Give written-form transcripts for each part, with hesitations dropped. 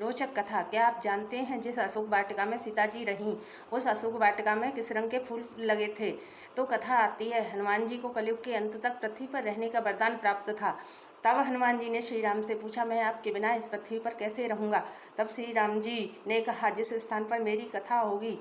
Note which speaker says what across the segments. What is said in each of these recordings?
Speaker 1: रोचक कथा। क्या आप जानते हैं जिस अशोक वाटिका में सीता जी रहीं, उस अशोक वाटिका में किस रंग के फूल लगे थे? तो कथा आती है, हनुमान जी को कलयुग के अंत तक पृथ्वी पर रहने का वरदान प्राप्त था। तब हनुमान जी ने श्री राम से पूछा, मैं आपके बिना इस पृथ्वी पर कैसे रहूँगा? तब श्री राम जी ने कहा, जिस स्थान पर मेरी कथा होगी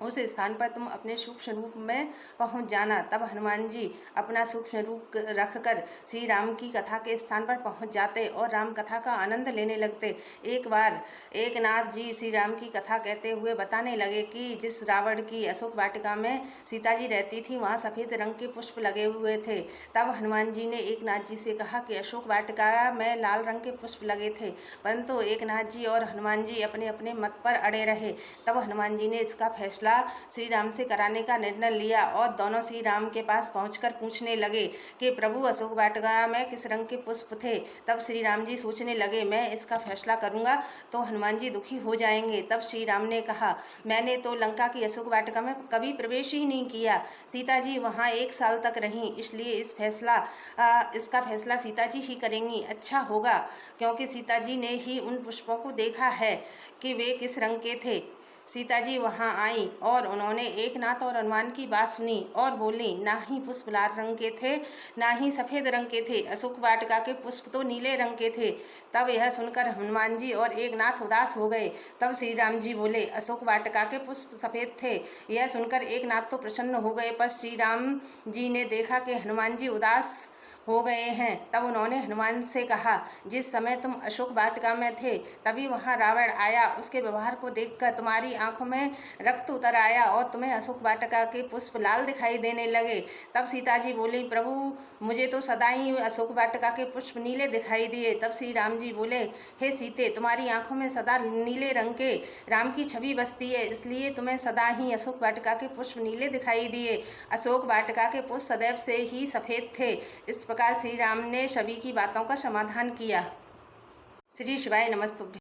Speaker 1: उस स्थान पर तुम अपने सूक्ष्म रूप में पहुंच जाना। तब हनुमान जी अपना सूक्ष्म रूप रखकर श्री राम की कथा के स्थान पर पहुंच जाते और राम कथा का आनंद लेने लगते। एक बार एकनाथ जी श्री राम की कथा कहते हुए बताने लगे कि जिस रावण की अशोक वाटिका में सीता जी रहती थी, वहाँ सफ़ेद रंग के पुष्प लगे हुए थे। तब हनुमान जी ने एकनाथ जी से कहा कि अशोक वाटिका में लाल रंग के पुष्प लगे थे, परंतु एकनाथ जी और हनुमान जी अपने अपने मत पर अड़े रहे। तब हनुमान जी ने इसका फैसला श्री राम से कराने का निर्णय लिया और दोनों श्री राम के पास पहुंचकर पूछने लगे कि प्रभु, अशोक वाटिका में किस रंग के पुष्प थे? तब श्री राम जी सोचने लगे, मैं इसका फैसला करूंगा तो हनुमान जी दुखी हो जाएंगे। तब श्री राम ने कहा, मैंने तो लंका की अशोक वाटिका में कभी प्रवेश ही नहीं किया। सीता जी वहाँ 1 साल तक रहीं, इसलिए इसका फैसला सीता जी ही करेंगी। अच्छा होगा, क्योंकि सीता जी ने ही उन पुष्पों को देखा है कि वे किस रंग के थे। सीता जी वहाँ आईं और उन्होंने एकनाथ और हनुमान की बात सुनी और बोली, ना ही पुष्प लाल रंग के थे, ना ही सफ़ेद रंग के थे, अशोक वाटिका के पुष्प तो नीले रंग के थे। तब यह सुनकर हनुमान जी और एकनाथ उदास हो गए। तब श्री राम जी बोले, अशोक वाटिका के पुष्प सफ़ेद थे। यह सुनकर एकनाथ तो प्रसन्न हो गए, पर श्री राम जी ने देखा कि हनुमान जी उदास हो गए हैं। तब उन्होंने हनुमान से कहा, जिस समय तुम अशोक वाटिका में थे, तभी वहाँ रावण आया। उसके व्यवहार को देखकर तुम्हारी आंखों में रक्त उतर आया और तुम्हें अशोक वाटिका के पुष्प लाल दिखाई देने लगे। तब सीता जी बोली, प्रभु, मुझे तो सदा ही अशोक वाटिका के पुष्प नीले दिखाई दिए। तब श्री राम जी बोले, हे सीते, तुम्हारी आंखों में सदा नीले रंग के राम की छवि बसती है, इसलिए तुम्हें सदा ही अशोक वाटिका के पुष्प नीले दिखाई दिए। अशोक वाटिका के पुष्प सदैव से ही सफ़ेद थे। इस प्रकार श्री राम ने सभी की बातों का समाधान किया। श्री शिवाय नमस्तुभ्यं।